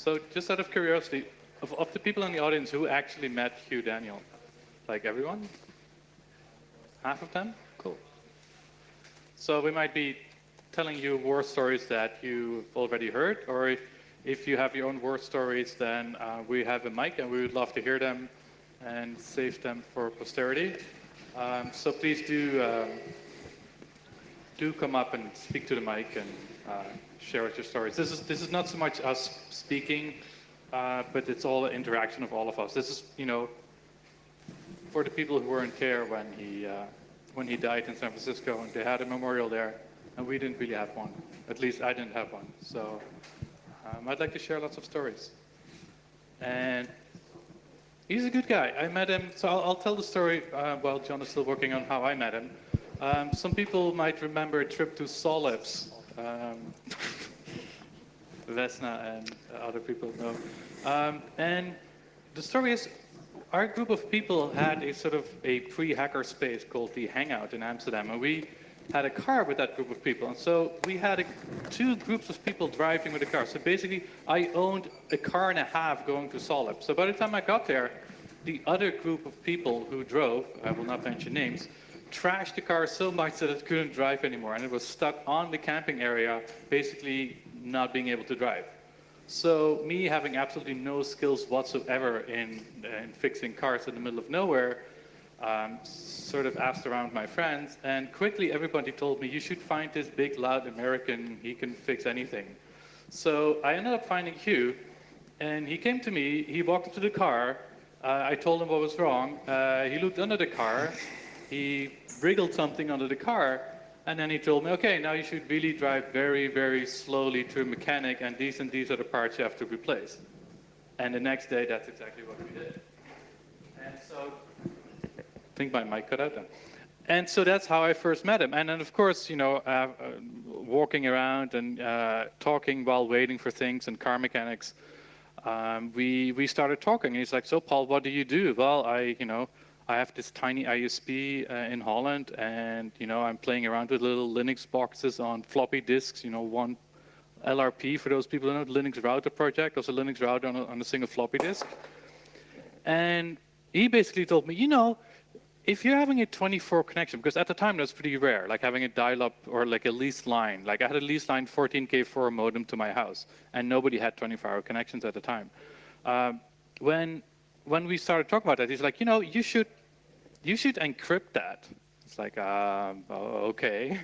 So just out of curiosity, of the people in the audience who actually met Hugh Daniel, like everyone? Half of them? Cool. So we might be telling you war stories that you've already heard, or if you have your own war stories, then we have a mic and we would love to hear them and save them for posterity. So please do come up and speak to the mic and share your stories. This is not so much us speaking, but it's all an interaction of all of us. This is, for the people who were in care when he died in San Francisco, and they had a memorial there, and we didn't really have one. At least I didn't have one. So I'd like to share lots of stories. And he's a good guy. I met him, so I'll tell the story while John is still working on how I met him. Some people might remember a trip to Solips. Vesna and other people know. And the story is, our group of people had a sort of a pre-hacker space called the Hangout in Amsterdam, and we had a car with that group of people. And so we had two groups of people driving with a car. So basically, I owned a car and a half going to Solip. So by the time I got there, the other group of people who drove, I will not mention names, trashed the car so much that it couldn't drive anymore. And it was stuck on the camping area, basically not being able to drive. So me having absolutely no skills whatsoever in fixing cars in the middle of nowhere, sort of asked around my friends, and quickly everybody told me, you should find this big, loud American, he can fix anything. So I ended up finding Hugh, and he came to me, he walked up to the car, I told him what was wrong, he looked under the car, he wriggled something under the car, and then he told me, okay, now you should really drive very, very slowly to a mechanic, and these are the parts you have to replace. And the next day, that's exactly what we did. And so, I think my mic cut out then. And so that's how I first met him. And then, of course, walking around and talking while waiting for things and car mechanics, we started talking. And he's like, so Paul, what do you do? Well, I have this tiny ISP in Holland, and I'm playing around with little Linux boxes on floppy disks. One LRP for those people who know the Linux router project, also Linux router on a single floppy disk. And he basically told me, if you're having a 24 connection, because at the time that was pretty rare, like having a dial-up or like a leased line. Like I had a leased line 14K4 modem to my house, and nobody had 24-hour connections at the time. When we started talking about that, he's like, you should encrypt that. It's like, okay.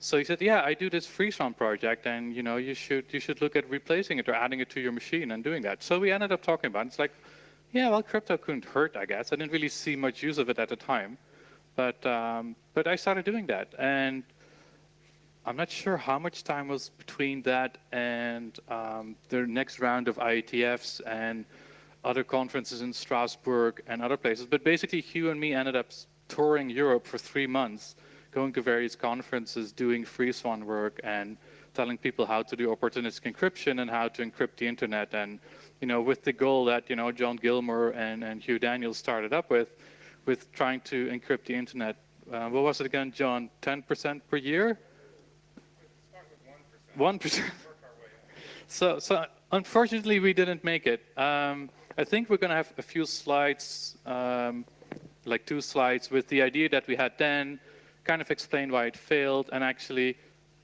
So he said, yeah, I do this freeze-on project, and you should look at replacing it or adding it to your machine and doing that. So we ended up talking about it. It's like, yeah, well, crypto couldn't hurt, I guess. I didn't really see much use of it at the time, but I started doing that, and I'm not sure how much time was between that and the next round of IETFs and other conferences in Strasbourg and other places. But basically, Hugh and me ended up touring Europe for 3 months, going to various conferences, doing freeze-on work, and telling people how to do opportunistic encryption and how to encrypt the internet. And with the goal that John Gilmore and Hugh Daniel started up with trying to encrypt the internet. What was it again, John? 10% per year? Start with 1%. So unfortunately, we didn't make it. I think we're going to have a few slides, like 2 slides, with the idea that we had then, kind of explain why it failed, and actually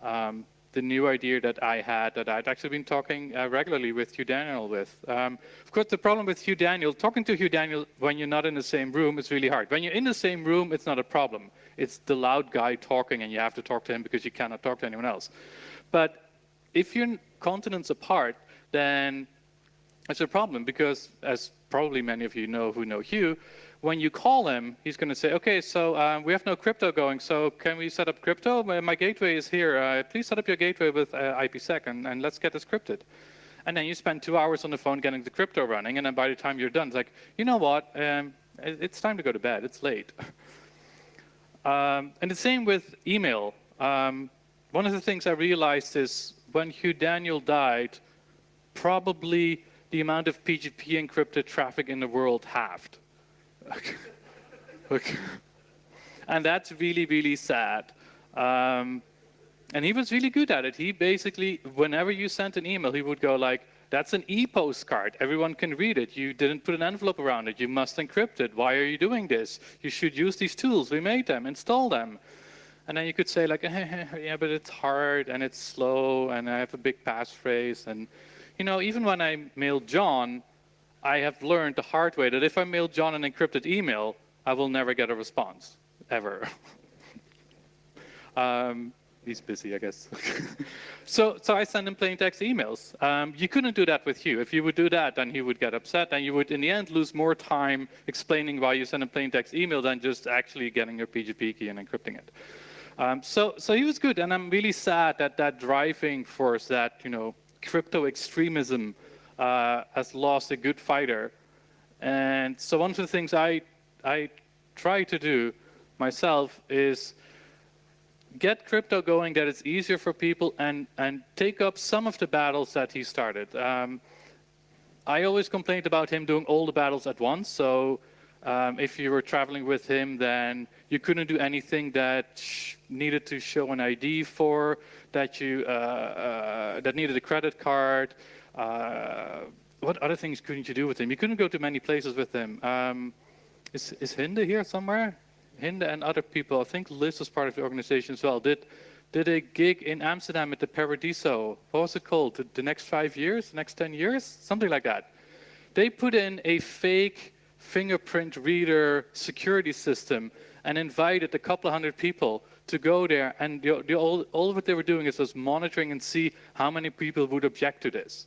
the new idea that I had, that I'd actually been talking regularly with Hugh Daniel with. Of course, the problem with Hugh Daniel, talking to Hugh Daniel when you're not in the same room is really hard. When you're in the same room, it's not a problem. It's the loud guy talking, and you have to talk to him because you cannot talk to anyone else. But if you're continents apart, then it's a problem, because as probably many of you know who know Hugh, when you call him, he's going to say, okay, so we have no crypto going, so can we set up crypto? My gateway is here. Please set up your gateway with IPsec, and let's get this crypted. And then you spend 2 hours on the phone getting the crypto running, and then by the time you're done, it's like, you know what? It's time to go to bed. It's late. And the same with email. One of the things I realized is when Hugh Daniel died, probably the amount of PGP encrypted traffic in the world halved. Okay. And that's really, really sad. And he was really good at it. He basically, whenever you sent an email, he would go like, that's an e-postcard. Everyone can read it. You didn't put an envelope around it. You must encrypt it. Why are you doing this? You should use these tools. We made them. Install them. And then you could say like, yeah, but it's hard and it's slow and I have a big passphrase. And, even when I mailed John, I have learned the hard way that if I mail John an encrypted email, I will never get a response, ever. He's busy, I guess. so I send him plain text emails. You couldn't do that with Hugh. If you would do that, then he would get upset, and you would, in the end, lose more time explaining why you send a plain text email than just actually getting your PGP key and encrypting it. So he was good, and I'm really sad that that driving force, that crypto extremism, has lost a good fighter. And so one of the things I try to do myself is get crypto going, that it's easier for people, and take up some of the battles that he started. I always complained about him doing all the battles at once. So if you were traveling with him, then you couldn't do anything that needed to show an ID for, that needed a credit card. What other things couldn't you do with him? You couldn't go to many places with him. Is Hinde here somewhere? Hinde and other people, I think Liz was part of the organization as well, did a gig in Amsterdam at the Paradiso. What was it called? The next 5 years? The next 10 years? Something like that. They put in a fake fingerprint reader security system and invited a couple of hundred people to go there. And all of what they were doing is just monitoring and see how many people would object to this.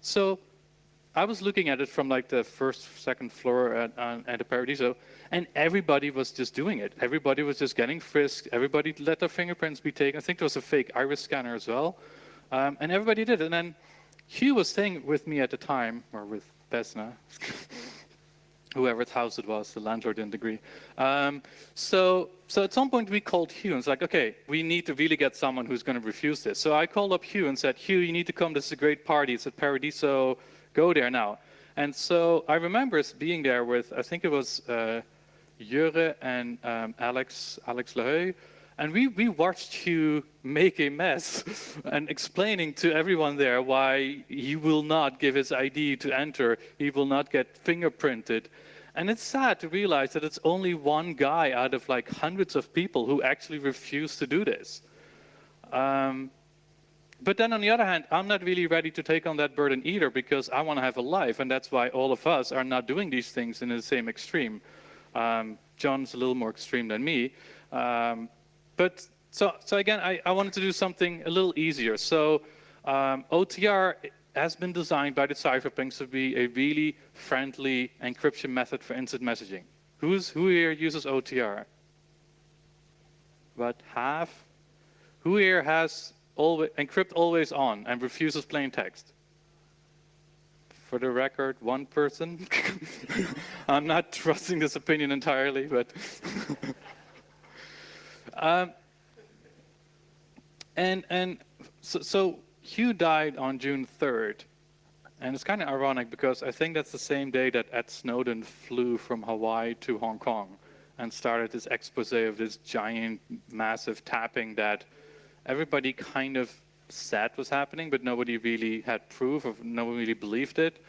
So I was looking at it from like the first, second floor at the Paradiso, and everybody was just doing it. Everybody was just getting frisked. Everybody let their fingerprints be taken. I think there was a fake iris scanner as well. And everybody did it. And then Hugh was staying with me at the time, or with Vesna, whoever's house it was, the landlord didn't agree. So at some point we called Hugh and it's like, okay, we need to really get someone who's going to refuse this. So I called up Hugh and said, Hugh, you need to come. This is a great party. It's at Paradiso. Go there now. And so I remember being there with, I think it was Jure and Alex Leheuy. And we watched Hugh make a mess and explaining to everyone there why he will not give his ID to enter. He will not get fingerprinted. And it's sad to realize that it's only one guy out of like hundreds of people who actually refused to do this. But then on the other hand, I'm not really ready to take on that burden either, because I want to have a life, and that's why all of us are not doing these things in the same extreme. John's a little more extreme than me. But so again, I wanted to do something a little easier. So OTR has been designed by the cypherpunks to be a really friendly encryption method for instant messaging. Who here uses OTR? About half? Who here has encrypt always on and refuses plain text? For the record, one person. I'm not trusting this opinion entirely, but so Hugh died on June 3rd, and it's kind of ironic because I think that's the same day that Ed Snowden flew from Hawaii to Hong Kong and started this expose of this giant, massive tapping that everybody kind of said was happening, but nobody really had proof of, no one really believed it.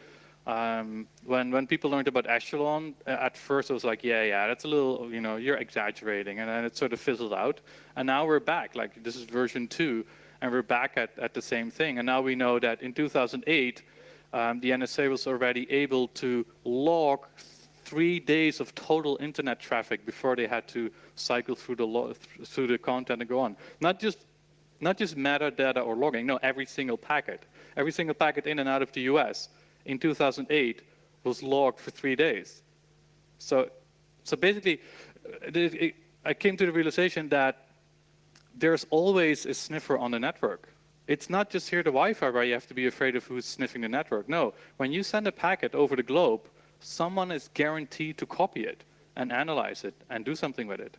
When people learned about Echelon, at first it was like, yeah, that's a little, you're exaggerating, and then it sort of fizzled out. And now we're back, like this is version 2, and we're back at the same thing. And now we know that in 2008, the NSA was already able to log 3 days of total internet traffic before they had to cycle through the content and go on. Not just metadata or logging, no, every single packet in and out of the US in 2008 was logged for 3 days. So basically, I came to the realization that there's always a sniffer on the network. It's not just here the Wi-Fi where you have to be afraid of who's sniffing the network. No, when you send a packet over the globe, someone is guaranteed to copy it and analyze it and do something with it.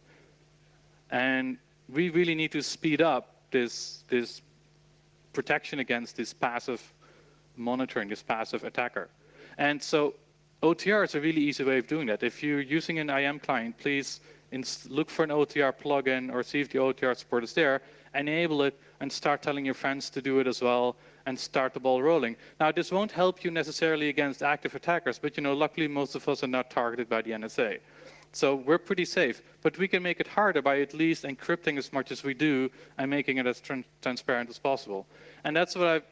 And we really need to speed up this protection against this passive monitoring, this passive attacker. And so OTR is a really easy way of doing that. If you're using an IM client, please look for an OTR plugin or see if the OTR support is there, enable it, and start telling your friends to do it as well, and start the ball rolling. Now, this won't help you necessarily against active attackers, but luckily most of us are not targeted by the NSA. So we're pretty safe, but we can make it harder by at least encrypting as much as we do and making it as transparent as possible. And that's what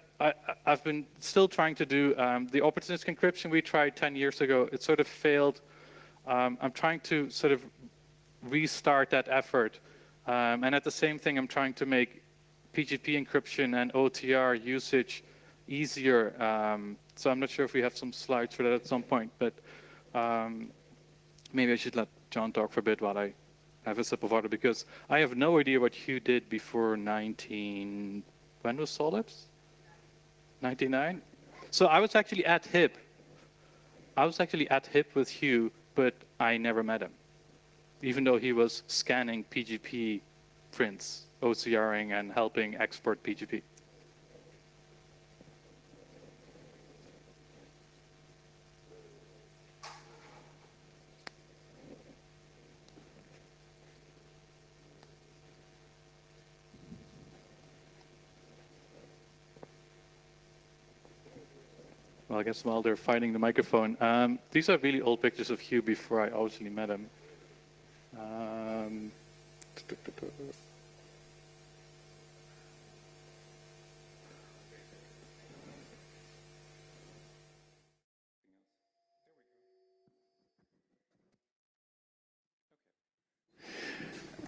I've been still trying to do. The opportunistic encryption we tried 10 years ago, it sort of failed. I'm trying to sort of restart that effort. And at the same thing, I'm trying to make PGP encryption and OTR usage easier. So I'm not sure if we have some slides for that at some point, but maybe I should let John talk for a bit while I have a sip of water, because I have no idea what Hugh did before when was Solips? 99? So I was actually at HIP. With Hugh, but I never met him, even though he was scanning PGP prints, OCRing, and helping export PGP. Well, I guess while they're finding the microphone, these are really old pictures of Hugh before I obviously met him.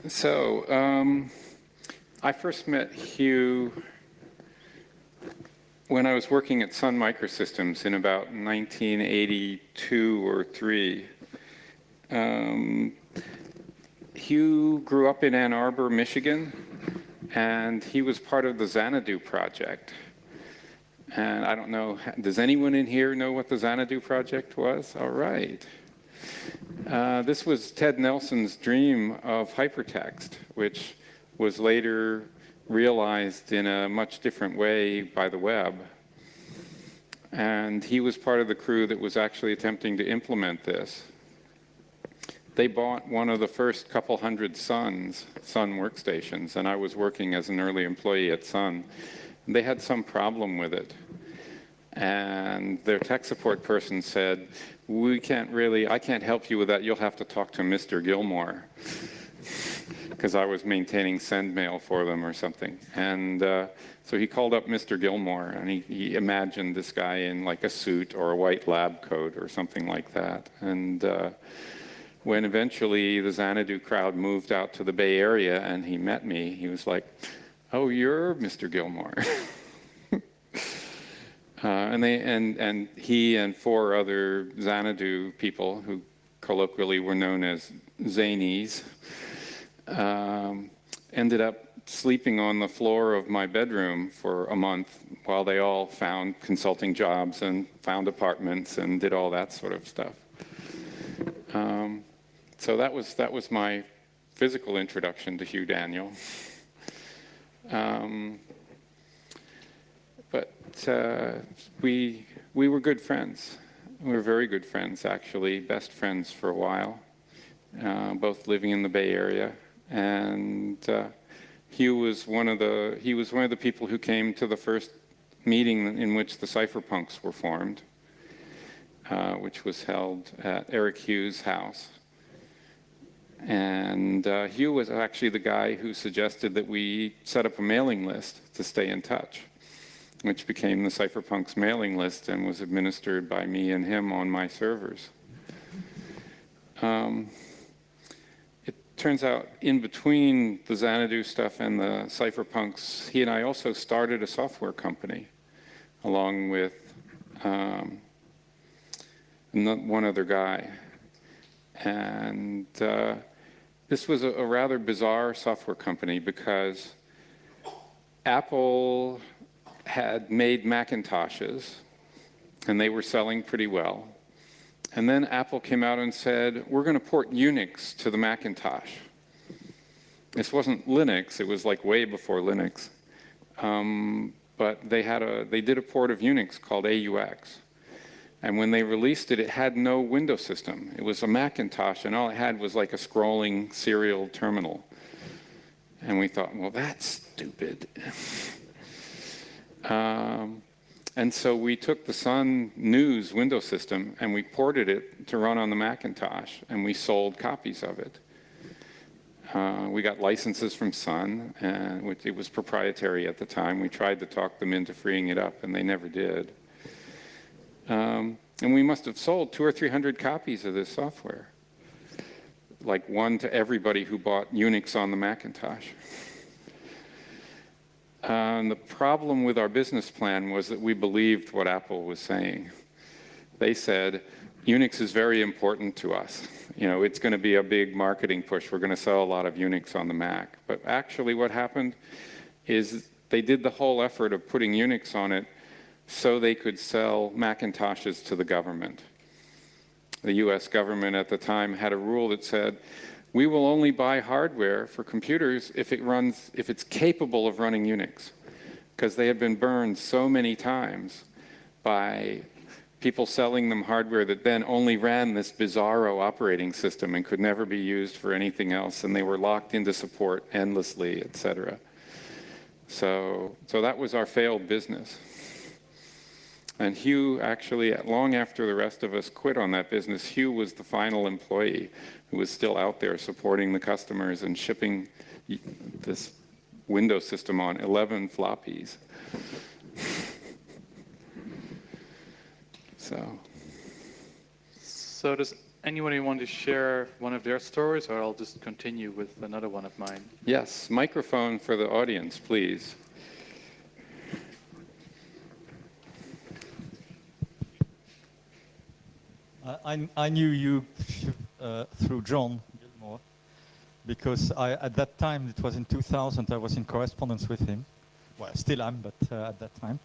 So, I first met Hugh when I was working at Sun Microsystems in about 1982 or 3. Hugh grew up in Ann Arbor, Michigan, and he was part of the Xanadu project. And I don't know, does anyone in here know what the Xanadu project was? All right. This was Ted Nelson's dream of hypertext, which was later realized in a much different way by the web. And he was part of the crew that was actually attempting to implement this. They bought one of the first couple hundred Sun workstations, and I was working as an early employee at Sun. And they had some problem with it. And their tech support person said, I can't help you with that, you'll have to talk to Mr. Gilmore. Because I was maintaining SendMail for them or something. And so he called up Mr. Gilmore, and he imagined this guy in like a suit or a white lab coat or something like that. And when eventually the Xanadu crowd moved out to the Bay Area and he met me, he was like, "Oh, you're Mr. Gilmore." And he and 4 other Xanadu people, who colloquially were known as Zanies, ended up sleeping on the floor of my bedroom for a month while they all found consulting jobs and found apartments and did all that sort of stuff. So that was my physical introduction to Hugh Daniel. But we were good friends. We were very good friends, actually, best friends for a while, both living in the Bay Area. And Hugh was one of the people who came to the first meeting in which the cypherpunks were formed, which was held at Eric Hugh's house. And Hugh was actually the guy who suggested that we set up a mailing list to stay in touch, which became the Cypherpunks mailing list and was administered by me and him on my servers. It turns out in between the Xanadu stuff and the Cypherpunks, he and I also started a software company along with one other guy. And this was a rather bizarre software company because Apple had made Macintoshes, and they were selling pretty well. And then Apple came out and said, we're going to port Unix to the Macintosh. This wasn't Linux, it was like way before Linux. But they did a port of Unix called AUX. And when they released it, it had no window system. It was a Macintosh, and all it had was like a scrolling serial terminal. And we thought, well, that's stupid. And so we took the Sun News window system and we ported it to run on the Macintosh, and we sold copies of it. We got licenses from Sun, which it was proprietary at the time. We tried to talk them into freeing it up, and they never did. And we must have sold 200 or 300 copies of this software, like one to everybody who bought Unix on the Macintosh. And the problem with our business plan was that we believed what Apple was saying. They said, Unix is very important to us. You know, it's going to be a big marketing push. We're going to sell a lot of Unix on the Mac. But actually what happened is they did the whole effort of putting Unix on it so they could sell Macintoshes to the government. The US government at the time had a rule that said, we will only buy hardware for computers if it's capable of running Unix, because they had been burned so many times by people selling them hardware that then only ran this bizarro operating system and could never be used for anything else, and they were locked into support endlessly, etc. So that was our failed business. And Hugh actually, long after the rest of us quit on that business, Hugh was the final employee who was still out there supporting the customers and shipping this Windows system on 11 floppies. So does anyone want to share one of their stories, or I'll just continue with another one of mine? Yes, microphone for the audience, please. I knew you through John Gilmore, because at that time, it was in 2000, I was in correspondence with him. Well, still am, but at that time.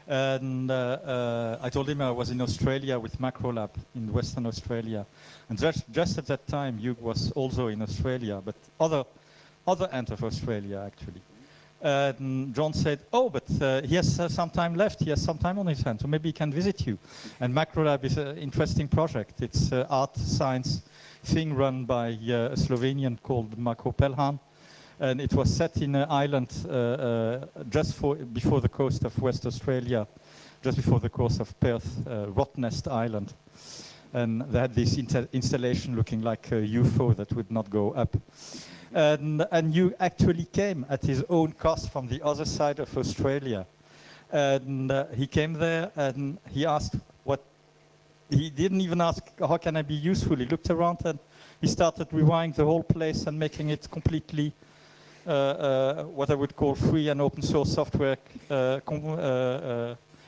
And I told him I was in Australia with Macrolab in Western Australia. And just at that time, Hugh was also in Australia, but other end of Australia, actually. And John said, oh, but he has some time left. He has some time on his hands, so maybe he can visit you. And Macrolab is an interesting project. It's an art science thing run by a Slovenian called Marko Pelhan. And it was set in an island just before the coast of West Australia, just before the coast of Perth, Rottnest Island. And they had this installation looking like a UFO that would not go up. And you actually came at his own cost from the other side of Australia. And he came there and he asked he didn't even ask, how can I be useful? He looked around and he started rewiring the whole place and making it completely what I would call free and open source software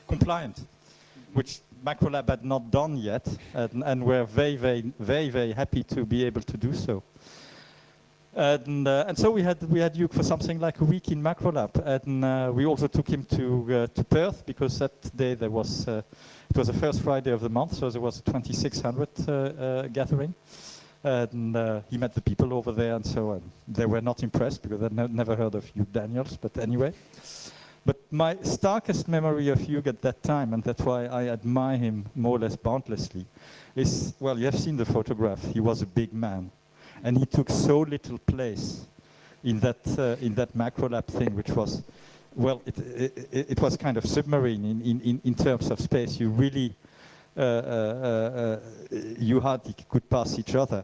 compliant, which Macrolab had not done yet, and we're very, very, very, very happy to be able to do so. And so we had Hugh for something like a week in Macrolab, and we also took him to Perth, because that day there was it was the first Friday of the month, so there was a 2600 gathering, and he met the people over there, and so they were not impressed because they'd never heard of Hugh Daniels, but anyway. But my starkest memory of Hugh at that time, and that's why I admire him more or less boundlessly, is, well, you have seen the photograph. He was a big man. And he took so little place in that Macrolab thing, which was, well, it was kind of submarine in terms of space. You really, you hardly could pass each other.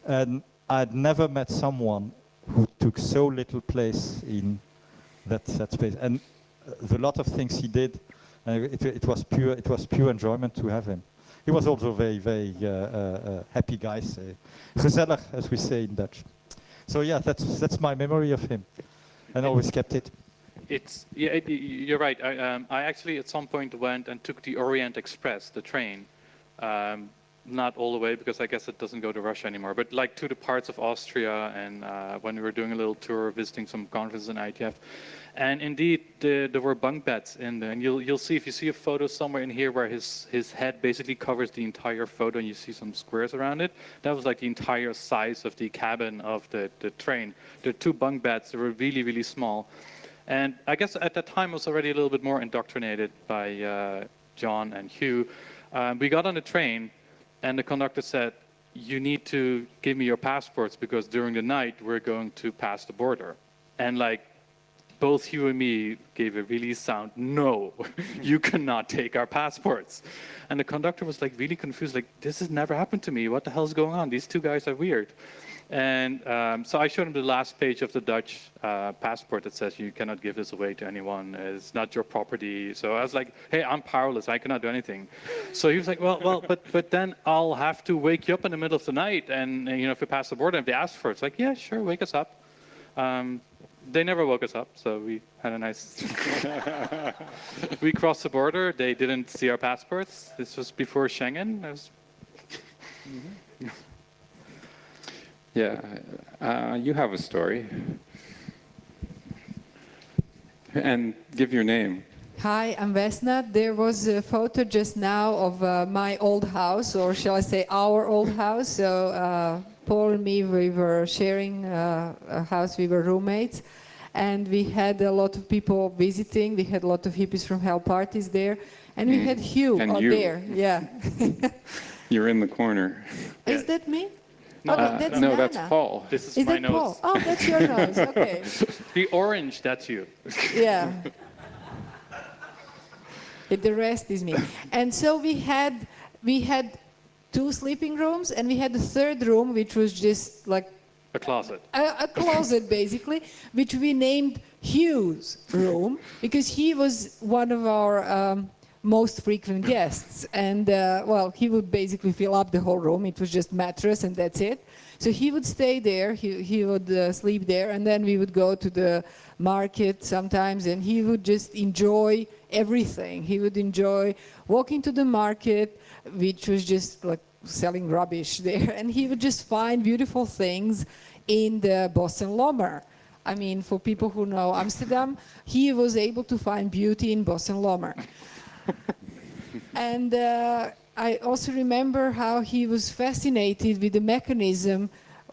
And I'd never met someone who took so little place in that space. And the lot of things he did, it was pure enjoyment to have him. He was also very, very happy guy, gezellig, as we say in Dutch. So yeah, that's my memory of him, and always kept it. You're right. I actually at some point went and took the Orient Express, the train, not all the way because I guess it doesn't go to Russia anymore, but like to the parts of Austria, and when we were doing a little tour, visiting some conferences in ITF. And indeed, there were bunk beds in there. And you'll see, if you see a photo somewhere in here where his head basically covers the entire photo and you see some squares around it, that was like the entire size of the cabin of the train. There are 2 bunk beds that were really, really small. And I guess at that time I was already a little bit more indoctrinated by John and Hugh. We got on the train, and the conductor said, "You need to give me your passports because during the night we're going to pass the border." And like, both Hugh and me gave a really sound no. You cannot take our passports. And the conductor was like really confused, like, this has never happened to me. What the hell is going on? These two guys are weird. And so I showed him the last page of the Dutch passport that says you cannot give this away to anyone. It's not your property. So I was like, hey, I'm powerless. I cannot do anything. So he was like, well, but then I'll have to wake you up in the middle of the night. And you know, if we pass the border, if they ask for it, it's like, yeah, sure, wake us up. They never woke us up, so we had a nice... We crossed the border. They didn't see our passports. This was before Schengen. Yeah, you have a story. And give your name. Hi, I'm Vesna. There was a photo just now of my old house, or shall I say our old house. So Paul and me, we were sharing a house. We were roommates. And we had a lot of people visiting. We had a lot of hippies from hell parties there. And we had Hugh And out you. there. Yeah. You're in the corner. Is that me? No, oh, that's No, Nana. that's Paul. This is Is my that nose. Paul? Oh, that's your nose. Okay. The orange, that's you. Yeah. The rest is me. And so we had 2 sleeping rooms, and we had a third room, which was just like A closet. a closet, basically, which we named Hugh's room, because he was one of our most frequent guests. And, well, he would basically fill up the whole room. It was just mattress, and that's it. So he would stay there, he would sleep there, and then we would go to the market sometimes, and he would just enjoy everything. He would enjoy walking to the market, which was just like selling rubbish there, and he would just find beautiful things in the Boston Lommer. I mean, for people who know Amsterdam, he was able to find beauty in Boston Lommer. And I also remember how he was fascinated with the mechanism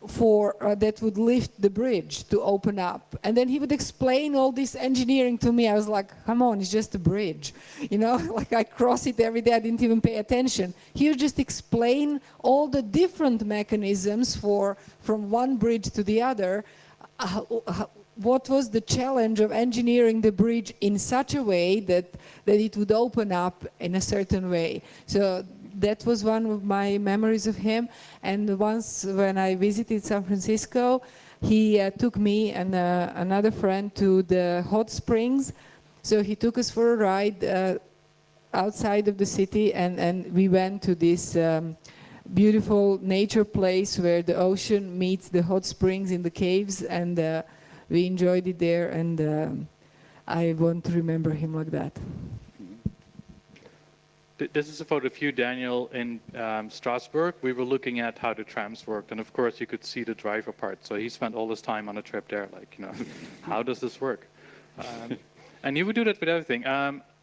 for that would lift the bridge to open up. And then he would explain all this engineering to me. I was like, come on, it's just a bridge. You know, like I cross it every day, I didn't even pay attention. He would just explain all the different mechanisms from one bridge to the other. What was the challenge of engineering the bridge in such a way that it would open up in a certain way. So that was one of my memories of him. And once when I visited San Francisco, he took me and another friend to the hot springs. So he took us for a ride outside of the city, and we went to this beautiful nature place where the ocean meets the hot springs in the caves, and we enjoyed it there, and I want to remember him like that. This is a photo of you, Daniel, in Strasbourg. We were looking at how the trams worked, and of course you could see the driver part. So he spent all his time on a trip there, like, you know, how does this work? And he would do that with everything.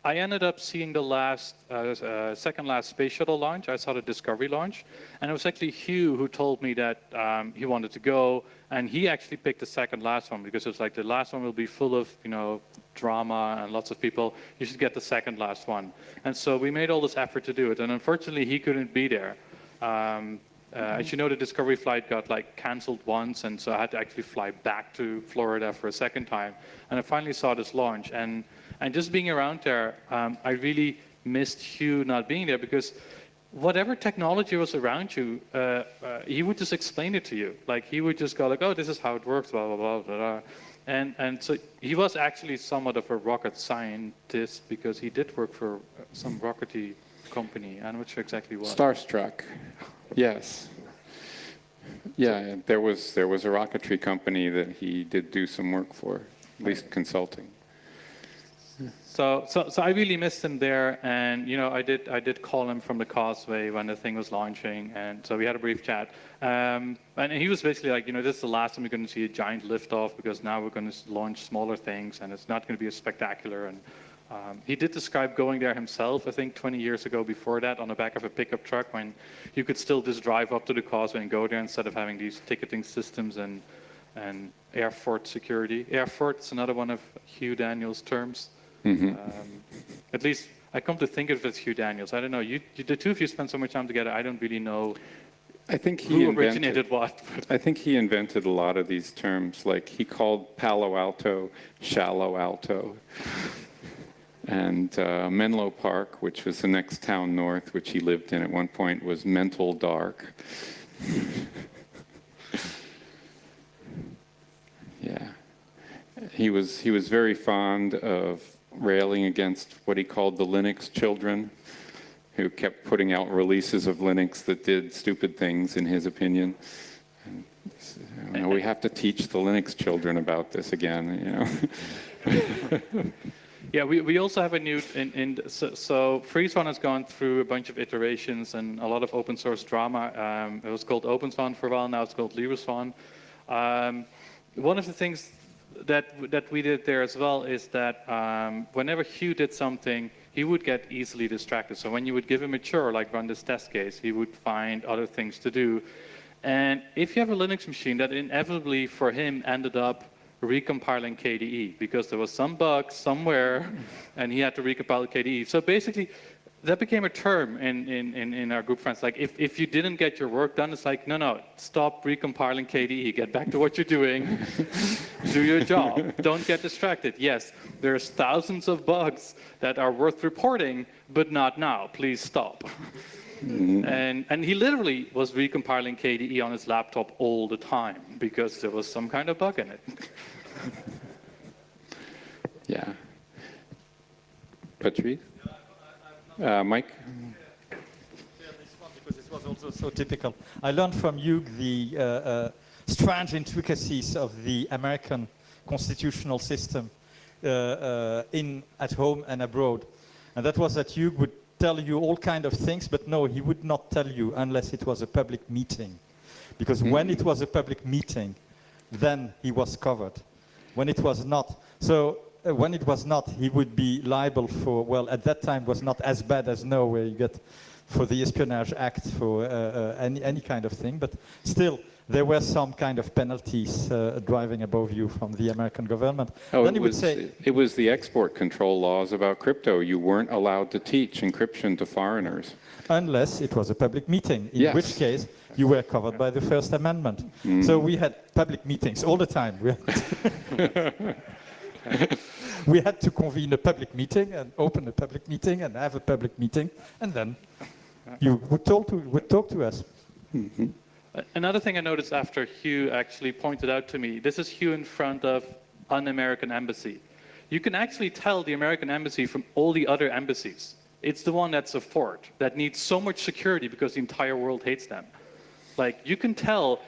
I ended up seeing the second last space shuttle launch. I saw the Discovery launch, and it was actually Hugh who told me that he wanted to go, and he actually picked the second last one because it was like the last one will be full of, you know, drama and lots of people. You should get the second last one. And so we made all this effort to do it, and unfortunately he couldn't be there. As you know, the Discovery flight got like canceled once, and so I had to actually fly back to Florida for a second time. And I finally saw this launch, and just being around there, I really missed Hugh not being there, because whatever technology was around you, he would just explain it to you. Like, he would just go like, oh, this is how it works, blah, blah, blah, blah, blah. And so he was actually somewhat of a rocket scientist, because he did work for some rocketry company. I'm not sure exactly what. Starstruck. Yes. Yeah, there was a rocketry company that he did do some work for, at least consulting. So I really missed him there, and you know, I did call him from the causeway when the thing was launching, and so we had a brief chat. And he was basically like, you know, this is the last time we're going to see a giant liftoff, because now we're going to launch smaller things, and it's not going to be as spectacular. And he did describe going there himself, I think 20 years ago before that, on the back of a pickup truck, when you could still just drive up to the causeway and go there instead of having these ticketing systems and airport security. Airport is another one of Hugh Daniels' terms. Mm-hmm. At least I come to think of it as Hugh Daniels. I don't know. The two of you spend so much time together. I don't really know I think who originated what. I think he invented a lot of these terms. Like he called Palo Alto Shallow Alto. And Menlo Park, which was the next town north, which he lived in at one point, was Mental Dark. Yeah. He was very fond of railing against what he called the Linux children, who kept putting out releases of Linux that did stupid things, in his opinion. And, you know, we have to teach the Linux children about this again, you know. Yeah, we also have a new, so FreeSwan has gone through a bunch of iterations and a lot of open source drama. It was called OpenSwan for a while, now it's called LibreSwan. One of the things that we did there as well is that whenever Hugh did something, he would get easily distracted. So when you would give him a chore, like run this test case, he would find other things to do. And if you have a Linux machine, that inevitably for him ended up recompiling KDE, because there was some bug somewhere and he had to recompile KDE. So basically, that became a term in our group friends. Like, if you didn't get your work done, it's like, no, stop recompiling KDE. Get back to what you're doing. Do your job. Don't get distracted. Yes, there's thousands of bugs that are worth reporting, but not now. Please stop. And he literally was recompiling KDE on his laptop all the time because there was some kind of bug in it. Yeah. Patrice? Mike? Because it was also so typical. I learned from Hugh the strange intricacies of the American constitutional system at home and abroad. And that was that Hugh would tell you all kind of things, but no, he would not tell you unless it was a public meeting. Because when it was a public meeting, then he was covered. When it was not. So when it was not, he would be liable for, well, at that time was not as bad as now, where you get for the Espionage Act, for any kind of thing, but still, there were some kind of penalties driving above you from the American government. Oh, then he would say, it was the export control laws about crypto. You weren't allowed to teach encryption to foreigners. unless it was a public meeting, in Yes. which case you were covered by the First Amendment. So we had public meetings all the time. We had to convene a public meeting and open a public meeting and have a public meeting, and then you would talk to us. Another thing I noticed after Hugh actually pointed out to me, this is Hugh in front of an American embassy. You can actually tell the American embassy from all the other embassies. It's the one that's a fort, that needs so much security because the entire world hates them. Like, you can tell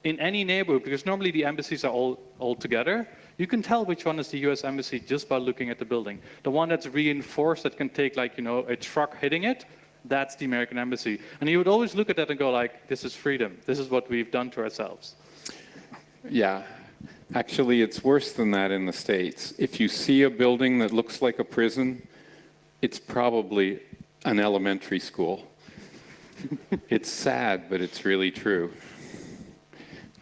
in any neighborhood, because normally the embassies are all together, you can tell which one is the US embassy just by looking at the building. The one that's reinforced, that can take, like, you know, a truck hitting it, that's the American embassy. And you would always look at that and go like, this is freedom. This is what we've done to ourselves. Yeah. Actually, it's worse than that in the States. If you see a building that looks like a prison, it's probably an elementary school. It's sad, but it's really true.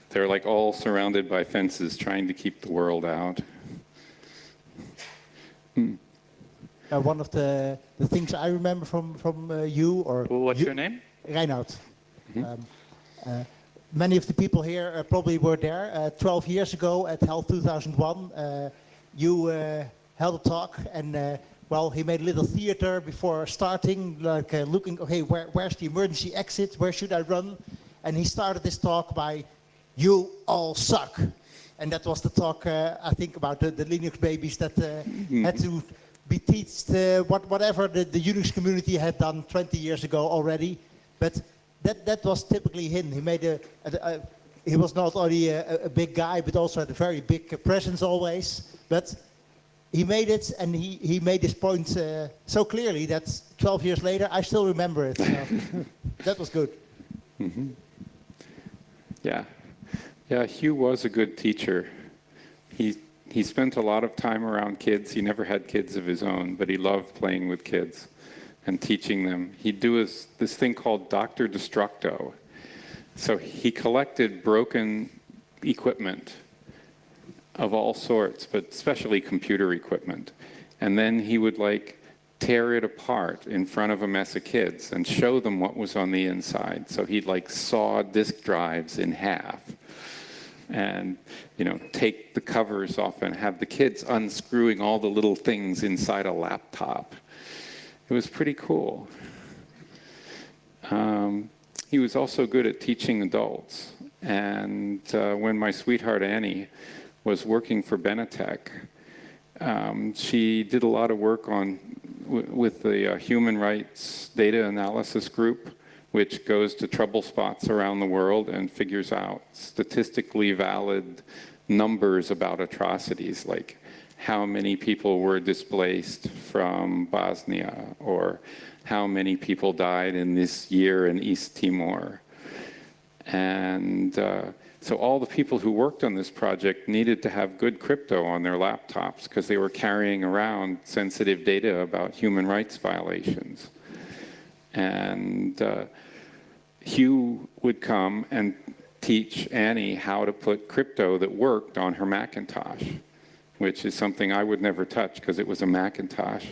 They're like all surrounded by fences trying to keep the world out. One of the things I remember from you, or What's your name? Reinoud. Many of the people here probably were there 12 years ago at Health 2001. You held a talk, and well, he made a little theater before starting, like looking, okay, where's the emergency exit? Where should I run? And he started this talk by, "You all suck." And that was the talk, I think, about the Linux babies that had to be taught whatever the Unix community had done 20 years ago already. But that was typically him. He made he was not only a big guy, but also had a very big presence always. But he made it, and he made this point so clearly that 12 years later, I still remember it. So that was good. Mm-hmm. Yeah. Yeah, Hugh was a good teacher. He spent a lot of time around kids. He never had kids of his own, but he loved playing with kids and teaching them. He'd do this thing called Dr. Destructo. So he collected broken equipment of all sorts, but especially computer equipment. And then he would like tear it apart in front of a mess of kids and show them what was on the inside. So he'd like saw disk drives in half and, you know, take the covers off and have the kids unscrewing all the little things inside a laptop. It was pretty cool. He was also good at teaching adults. And when my sweetheart Annie was working for Benetech, she did a lot of work with the Human Rights Data Analysis Group, which goes to trouble spots around the world and figures out statistically valid numbers about atrocities, like how many people were displaced from Bosnia, or how many people died in this year in East Timor. And so all the people who worked on this project needed to have good crypto on their laptops because they were carrying around sensitive data about human rights violations. And Hugh would come and teach Annie how to put crypto that worked on her Macintosh, which is something I would never touch because it was a Macintosh.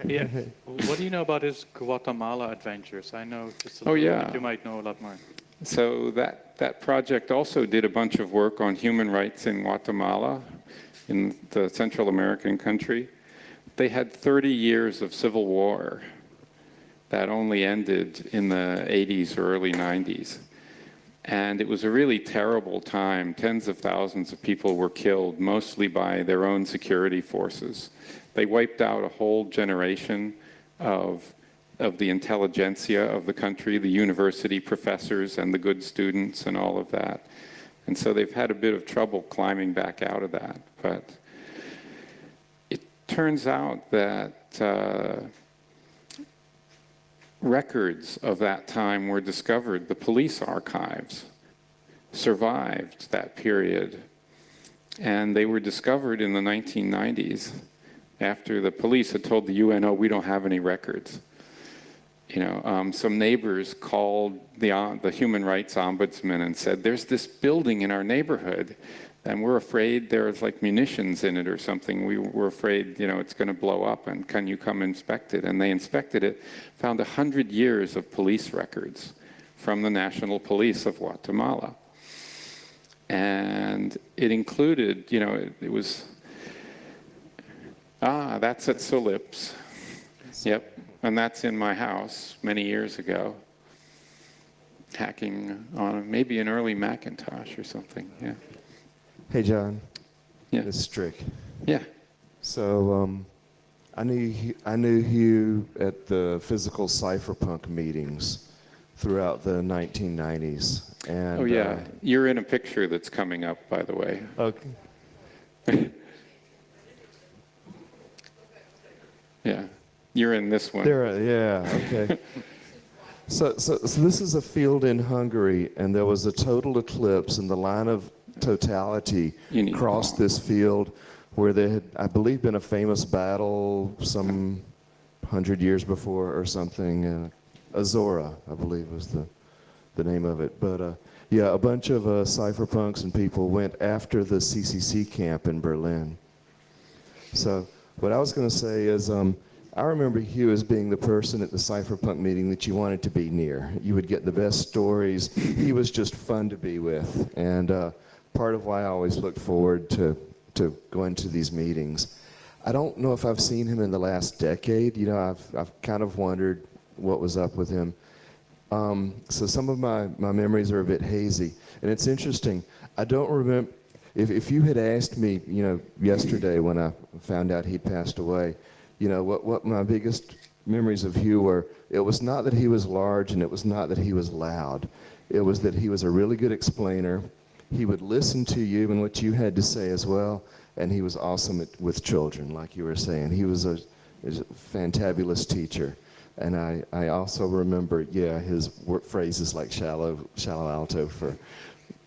Yeah. What do you know about his Guatemala adventures? I know just a little bit. You might know a lot more. So that project also did a bunch of work on human rights in Guatemala, in the Central American country. They had 30 years of civil war that only ended in the 80s or early 90s. And it was a really terrible time. Tens of thousands of people were killed, mostly by their own security forces. They wiped out a whole generation of the intelligentsia of the country, the university professors and the good students and all of that. And so they've had a bit of trouble climbing back out of that. But it turns out that records of that time were discovered. The police archives survived that period. And they were discovered in the 1990s after the police had told the UN, oh, we don't have any records. You know, some neighbors called the human rights ombudsman and said, there's this building in our neighborhood and we're afraid there's like munitions in it or something. We're afraid, you know, it's going to blow up, and can you come inspect it? And they inspected it, found 100 years of police records from the National Police of Guatemala. And it included, you know, it was, that's at Solips. Yep, and that's in my house many years ago. Hacking on maybe an early Macintosh or something, yeah. Hey, John. Yeah. It's Strick. Yeah. So I knew Hugh at the physical cypherpunk meetings throughout the 1990s. And, Oh, yeah. You're in a picture that's coming up, by the way. Okay. Yeah. You're in this one. There, yeah, okay. So this is a field in Hungary, and there was a total eclipse, and the line of totality crossed this field where there had, I believe, been a famous battle some 100 years before or something. Azora, I believe, was the name of it. But yeah, a bunch of cypherpunks and people went after the CCC camp in Berlin. So what I was going to say is I remember Hugh as being the person at the cypherpunk meeting that you wanted to be near. You would get the best stories. He was just fun to be with. And part of why I always looked forward to going to these meetings. I don't know if I've seen him in the last decade. You know, I've kind of wondered what was up with him. So some of my memories are a bit hazy. And it's interesting. I don't remember, if you had asked me, you know, yesterday when I found out he'd passed away, you know, what my biggest memories of Hugh were, it was not that he was large and it was not that he was loud. It was that he was a really good explainer. He would listen to you and what you had to say as well, and he was awesome with children, like you were saying. He was a fantabulous teacher. And I also remember, yeah, his phrases like shallow alto for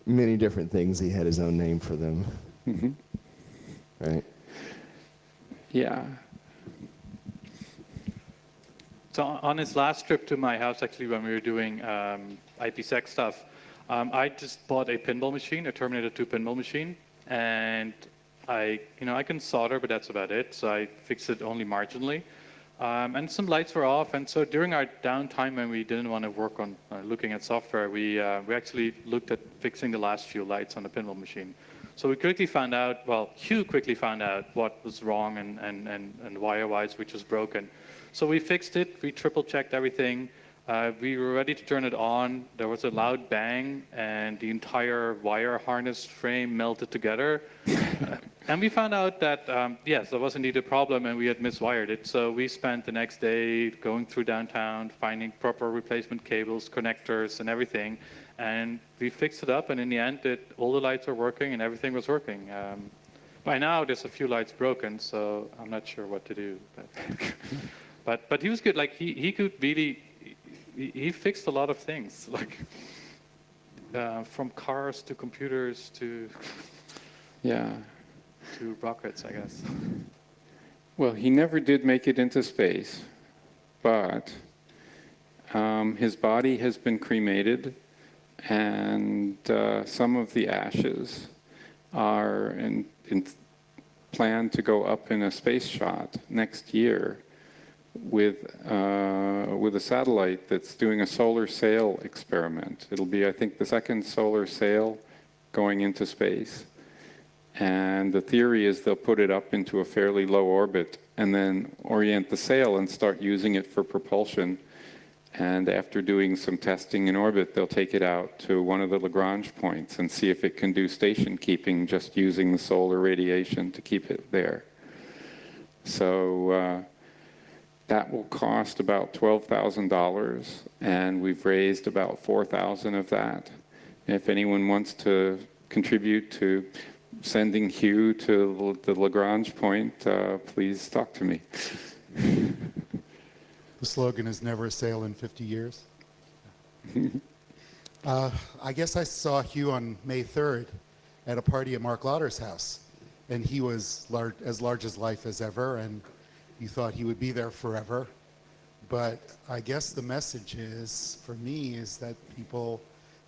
many different things. He had his own name for them. Mm-hmm. Right? Yeah. So on his last trip to my house, actually, when we were doing IPsec stuff, I just bought a pinball machine, a Terminator 2 pinball machine, and I can solder, but that's about it. So I fixed it only marginally. And some lights were off, and so during our downtime when we didn't want to work on looking at software, we actually looked at fixing the last few lights on the pinball machine. So we quickly found out, well, Hugh quickly found out what was wrong and wire-wise which was broken. So we fixed it, we triple-checked everything. We were ready to turn it on. There was a loud bang, and the entire wire harness frame melted together. And we found out that, yes, there was indeed a problem, and we had miswired it. So we spent the next day going through downtown, finding proper replacement cables, connectors, and everything. And we fixed it up, and in the end, all the lights were working, and everything was working. By now, there's a few lights broken, so I'm not sure what to do. But he was good. Like, he could really... He fixed a lot of things, like from cars to computers to rockets, I guess. Well, he never did make it into space, but his body has been cremated, and some of the ashes are planned to go up in a space shot next year with a satellite that's doing a solar sail experiment. It'll be, I think, the second solar sail going into space. And the theory is they'll put it up into a fairly low orbit and then orient the sail and start using it for propulsion. And after doing some testing in orbit, they'll take it out to one of the Lagrange points and see if it can do station keeping just using the solar radiation to keep it there. So that will cost about $12,000, and we've raised about $4,000 of that. If anyone wants to contribute to sending Hugh to the Lagrange point, please talk to me. The slogan is never a sail in 50 years. I guess I saw Hugh on May 3rd at a party at Mark Lauder's house, and he was as large as life as ever, and you thought he would be there forever. But I guess the message is, for me, is that people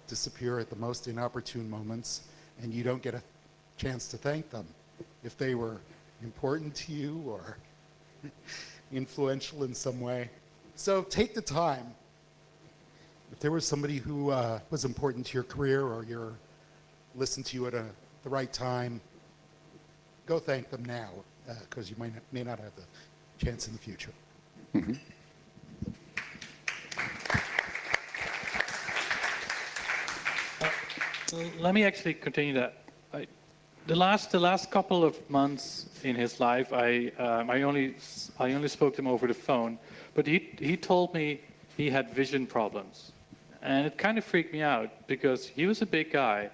disappear at the most inopportune moments, and you don't get a chance to thank them if they were important to you or influential in some way. So take the time. If there was somebody who was important to your career or listened to you at the right time, go thank them now, because you may not have the chance in the future. Mm-hmm. Let me actually continue that. The last couple of months in his life, I only spoke to him over the phone, but he told me he had vision problems, and it kind of freaked me out because he was a big guy.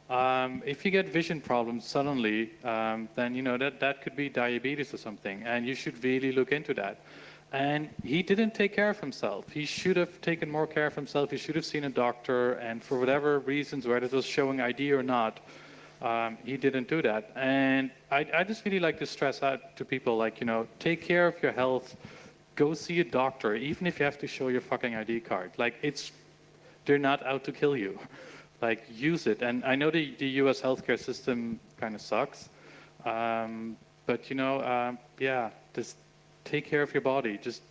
If you get vision problems suddenly, then that could be diabetes or something, and you should really look into that. And he didn't take care of himself. He should have taken more care of himself. He should have seen a doctor, and for whatever reasons, whether it was showing ID or not, he didn't do that. And I just really like to stress out to people, like, take care of your health. Go see a doctor, even if you have to show your fucking ID card. Like, they're not out to kill you. Like, use it. And I know the U.S. healthcare system kind of sucks, but just take care of your body. Just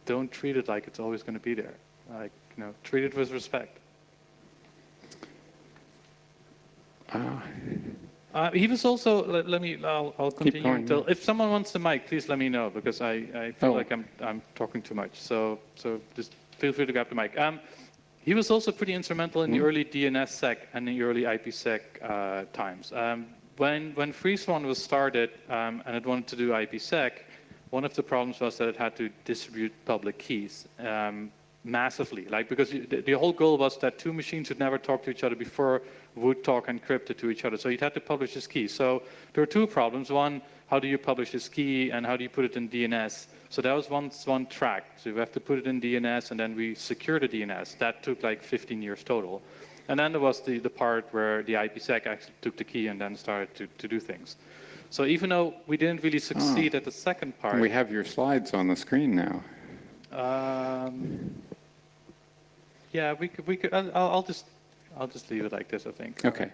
don't treat it like it's always going to be there. Like, treat it with respect. He was also. I'll continue going, until. If someone wants the mic, please let me know, because I feel like I'm talking too much. So just feel free to grab the mic. He was also pretty instrumental in the early DNSSEC and the early IPsec times. When FreeSwan was started and it wanted to do IPsec, one of the problems was that it had to distribute public keys massively. Because the whole goal was that two machines would never talk to each other before would talk encrypted to each other. So you'd have to publish this key. So there were two problems. One, how do you publish this key, and how do you put it in DNS? So that was one track. So we have to put it in DNS, and then we secure the DNS. That took like 15 years total. And then there was the part where the IPsec actually took the key and then started to do things. So even though we didn't really succeed at the second part... We have your slides on the screen now. Yeah, we could. I'll just leave it like this, I think. Okay.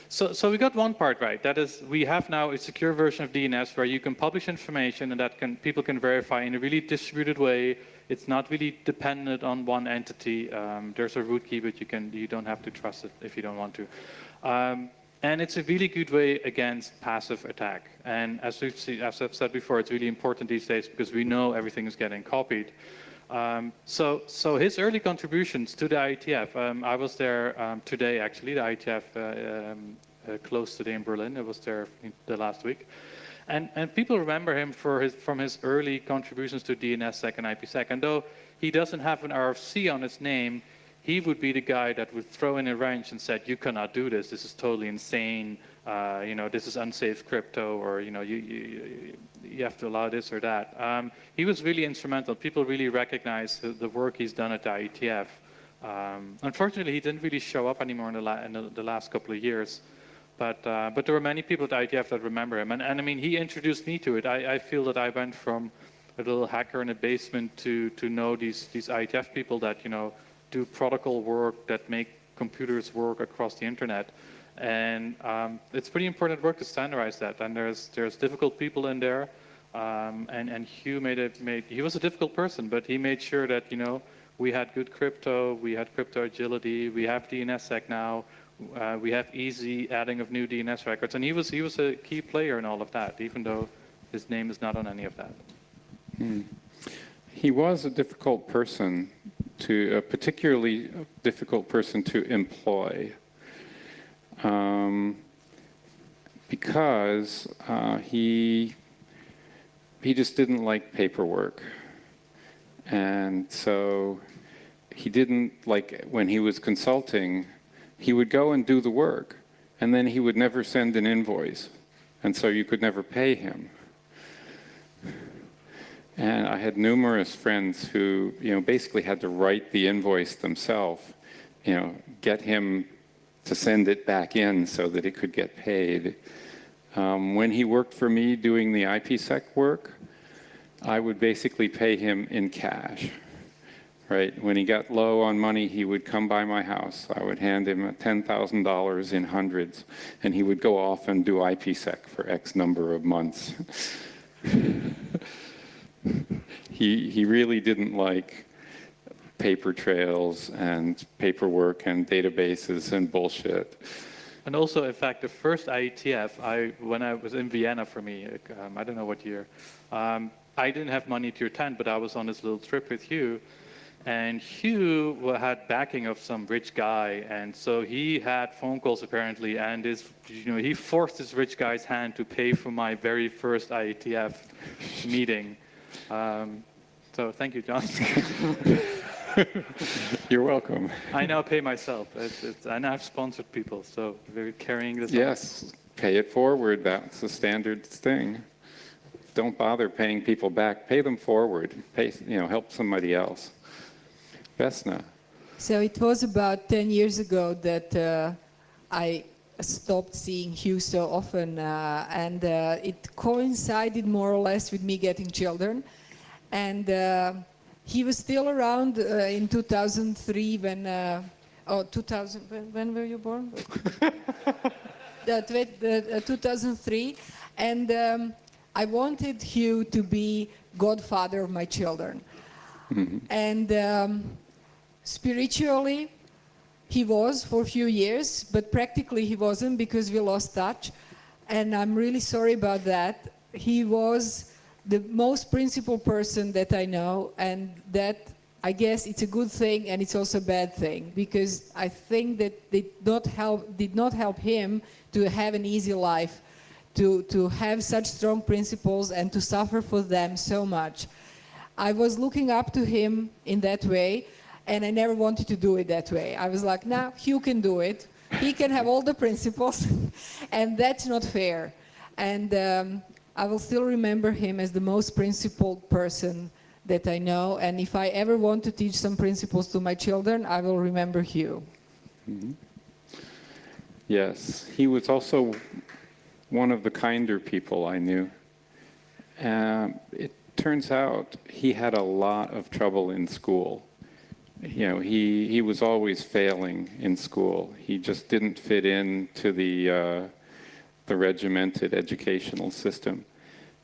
So we got one part right. That is, we have now a secure version of DNS where you can publish information and that people can verify in a really distributed way. It's not really dependent on one entity. There's a root key, but you don't have to trust it if you don't want to. And it's a really good way against passive attack. And as I've said before, it's really important these days because we know everything is getting copied. So his early contributions to the IETF, I was there today actually. The IETF closed today in Berlin. I was there the last week, and people remember him from his early contributions to DNSSEC and IPsec. And though he doesn't have an RFC on his name, he would be the guy that would throw in a wrench and said, "You cannot do this. This is totally insane. This is unsafe crypto, or you have to allow this or that." He was really instrumental. People really recognize the work he's done at the IETF. Unfortunately, he didn't really show up anymore in the last couple of years. But there were many people at the IETF that remember him. And I mean, he introduced me to it. I feel that I went from a little hacker in a basement to know these IETF people that, do protocol work that make computers work across the internet. And it's pretty important work to standardize that. And there's difficult people in there. And Hugh he was a difficult person, but he made sure that, we had good crypto, we had crypto agility, we have DNSSEC now, we have easy adding of new DNS records. And he was a key player in all of that, even though his name is not on any of that. He was a difficult person a particularly difficult person to employ. Because he just didn't like paperwork. And so he didn't like, when he was consulting, he would go and do the work, and then he would never send an invoice. And so you could never pay him. And I had numerous friends who, basically had to write the invoice themselves, get him to send it back in so that it could get paid. When he worked for me doing the IPsec work, I would basically pay him in cash, right? When he got low on money, he would come by my house. I would hand him $10,000 in hundreds, and he would go off and do IPsec for X number of months. He really didn't like paper trails and paperwork and databases and bullshit. And also, in fact, the first IETF, when I was in Vienna for me, I don't know what year, I didn't have money to attend, but I was on this little trip with Hugh. And Hugh had backing of some rich guy, and so he had phone calls apparently, and he forced this rich guy's hand to pay for my very first IETF meeting. So thank you, John. You're welcome. I now pay myself, and I've sponsored people, so we're carrying this. Yes, pay it forward. That's the standard thing. Don't bother paying people back. Pay them forward. Help somebody else. Vesna. So it was about 10 years ago that I stopped seeing Hugh so often, and it coincided more or less with me getting children. And he was still around in 2003 when, 2000, when were you born? 2003. And I wanted Hugh to be godfather of my children. Mm-hmm. And spiritually, he was for a few years, but practically he wasn't because we lost touch. And I'm really sorry about that. He was the most principled person that I know, and that, I guess, it's a good thing and it's also a bad thing, because I think that did not help him to have an easy life, to have such strong principles and to suffer for them so much. I was looking up to him in that way, and I never wanted to do it that way. I was like, nah, Hugh can do it. He can have all the principles, and that's not fair. And I will still remember him as the most principled person that I know, and if I ever want to teach some principles to my children, I will remember Hugh. Mm-hmm. Yes, he was also one of the kinder people I knew. It turns out he had a lot of trouble in school. You know, he was always failing in school. He just didn't fit into the regimented educational system.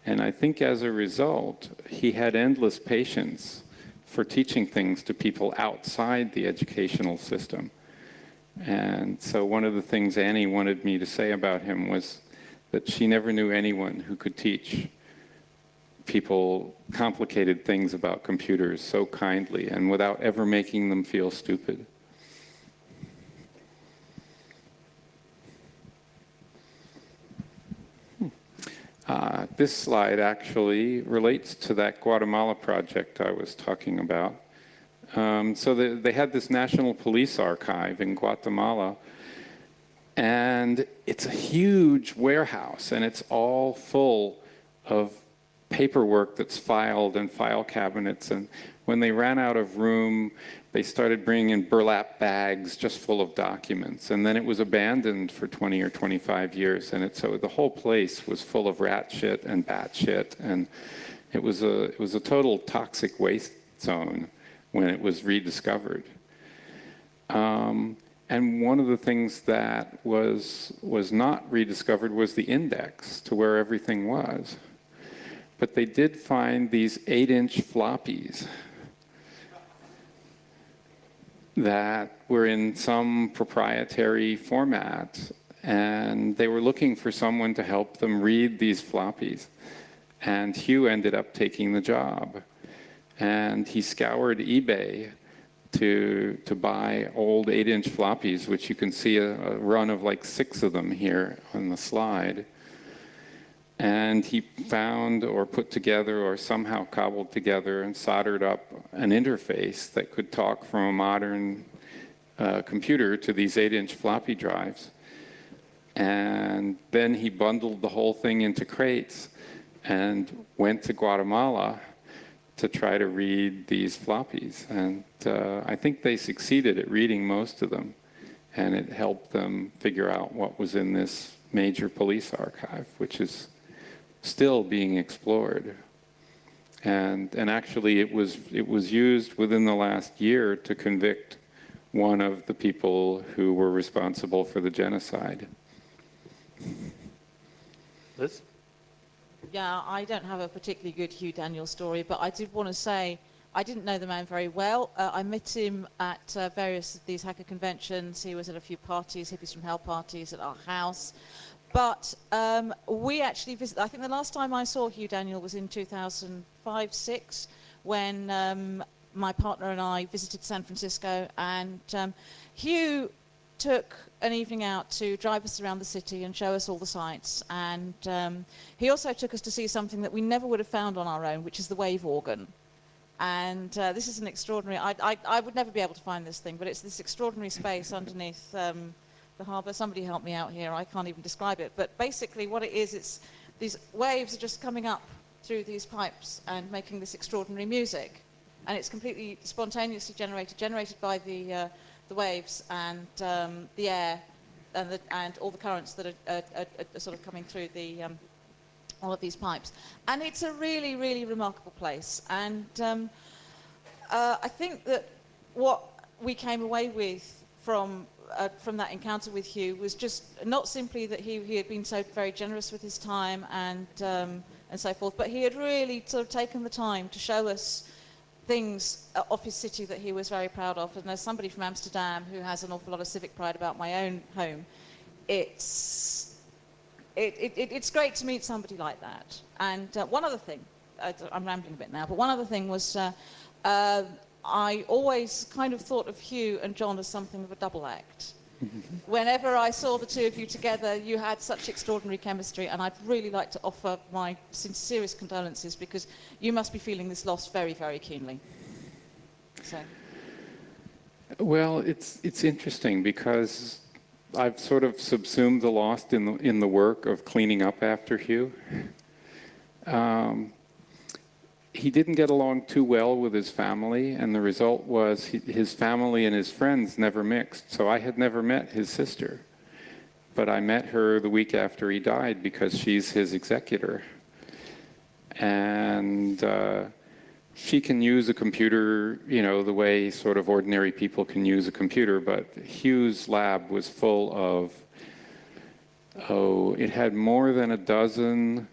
And I think as a result, he had endless patience for teaching things to people outside the educational system. And so one of the things Annie wanted me to say about him was that she never knew anyone who could teach people complicated things about computers so kindly and without ever making them feel stupid. This slide actually relates to that Guatemala project I was talking about. So they had this National Police Archive in Guatemala, and it's a huge warehouse, and it's all full of paperwork that's filed in file cabinets. And when they ran out of room, they started bringing in burlap bags just full of documents. And then it was abandoned for 20 or 25 years. And so the whole place was full of rat shit and bat shit. And it was a total toxic waste zone when it was rediscovered. And one of the things that was not rediscovered was the index to where everything was. But they did find these 8-inch floppies that were in some proprietary format, and they were looking for someone to help them read these floppies. And Hugh ended up taking the job. And he scoured eBay to buy old 8-inch floppies, which you can see a run of like 6 of them here on the slide. And he found or put together or somehow cobbled together and soldered up an interface that could talk from a modern computer to these 8-inch floppy drives. And then he bundled the whole thing into crates and went to Guatemala to try to read these floppies. And I think they succeeded at reading most of them. And it helped them figure out what was in this major police archive, which is still being explored. And actually it was used within the last year to convict one of the people who were responsible for the genocide. Liz? Yeah, I don't have a particularly good Hugh Daniels story, but I did want to say I didn't know the man very well. I met him at various of these hacker conventions. He was at a few parties, Hippies from Hell parties at our house. But we actually visited, I think the last time I saw Hugh Daniel was in 2005-06, when my partner and I visited San Francisco, and Hugh took an evening out to drive us around the city and show us all the sights. And he also took us to see something that we never would have found on our own, which is the wave organ. And this is an extraordinary, I would never be able to find this thing, but it's this extraordinary space underneath the harbour. Somebody help me out here, I can't even describe it. But basically what it is, it's these waves are just coming up through these pipes and making this extraordinary music. And it's completely spontaneously generated by the waves and the air and all the currents that are sort of coming through all of these pipes. And it's a really, really remarkable place. And I think that what we came away with from that encounter with Hugh was just not simply that he had been so very generous with his time and so forth, but he had really sort of taken the time to show us things of his city that he was very proud of. And as somebody from Amsterdam who has an awful lot of civic pride about my own home, it's great to meet somebody like that. And one other thing, I'm rambling a bit now, but one other thing was I always kind of thought of Hugh and John as something of a double act. Whenever I saw the two of you together, you had such extraordinary chemistry, and I'd really like to offer my sincerest condolences, because you must be feeling this loss very, very keenly. So. Well, it's interesting because I've sort of subsumed the loss in the work of cleaning up after Hugh. He didn't get along too well with his family, and the result was his family and his friends never mixed. So I had never met his sister, but I met her the week after he died because she's his executor. And she can use a computer, you know, the way sort of ordinary people can use a computer, but Hugh's lab was full of, it had more than a dozen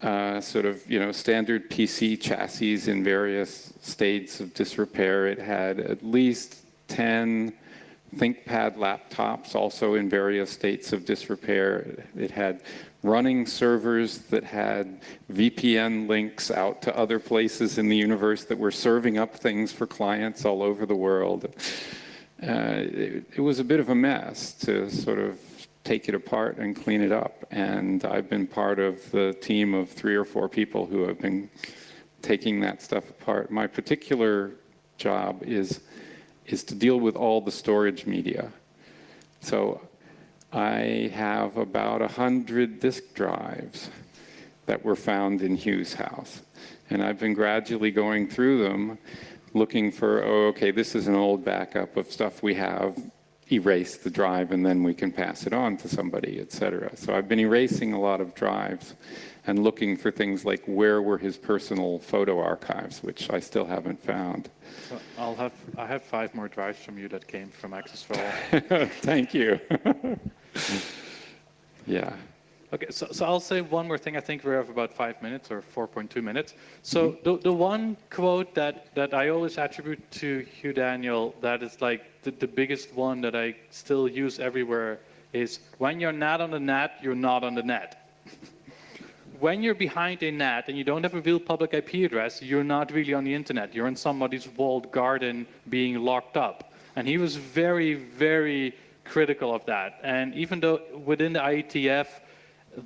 sort of, you know, standard PC chassis in various states of disrepair. It had at least 10 ThinkPad laptops, also in various states of disrepair. It had running servers that had VPN links out to other places in the universe that were serving up things for clients all over the world. It was a bit of a mess to sort of take it apart and clean it up. And I've been part of the team of 3 or 4 people who have been taking that stuff apart. My particular job is to deal with all the storage media. So I have about 100 disk drives that were found in Hugh's house. And I've been gradually going through them, looking for, oh, okay, this is an old backup of stuff we have. Erase the drive and then we can pass it on to somebody, etc. So I've been erasing a lot of drives and looking for things like where were his personal photo archives, which I still haven't found. So I have 5 more drives from you that came from Access for All. Thank you. Yeah. Okay, so I'll say one more thing. I think we have about 5 minutes or 4.2 minutes. So the one quote that I always attribute to Hugh Daniel that is like the biggest one that I still use everywhere is, when you're not on the net, you're not on the net. When you're behind a net and you don't have a real public IP address, you're not really on the internet. You're in somebody's walled garden being locked up. And he was very, very critical of that. And even though within the IETF,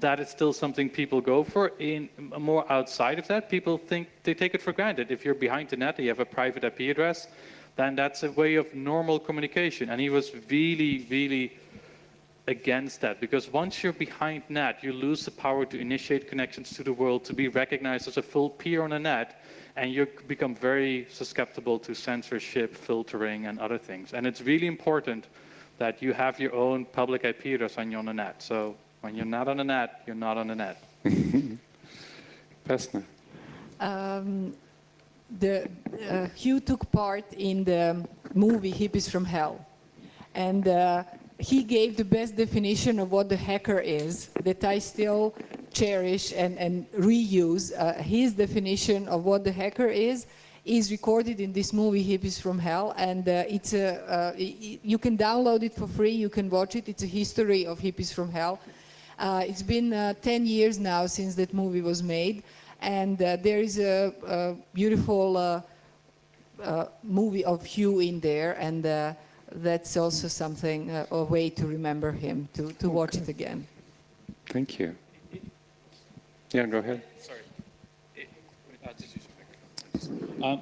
that is still something people go for, in more outside of that, people think they take it for granted. If you're behind the net and you have a private IP address, then that's a way of normal communication. And he was really, really against that, because once you're behind net, you lose the power to initiate connections to the world, to be recognized as a full peer on the net, and you become very susceptible to censorship, filtering, and other things. And it's really important that you have your own public IP address when you're on the net. So when you're not on the net, you're not on the net. Vesna. Hugh took part in the movie Hippies from Hell. And he gave the best definition of what the hacker is that I still cherish and reuse. His definition of what the hacker is recorded in this movie Hippies from Hell, and you can download it for free, you can watch it. It's a history of Hippies from Hell. It's been 10 years now since that movie was made, and there is a beautiful movie of Hugh in there, and that's also something, a way to remember him, to watch it again. Thank you. Yeah, go ahead. Sorry.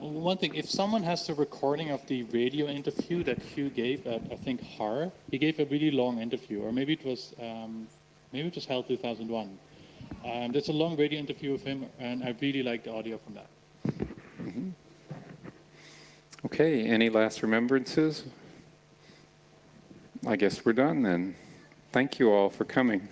One thing, if someone has the recording of the radio interview that Hugh gave at, I think, HAR, he gave a really long interview, or maybe it was Hell 2001. There's a long radio interview with him, and I really like the audio from that. Mm-hmm. Okay, any last remembrances? I guess we're done then. Thank you all for coming.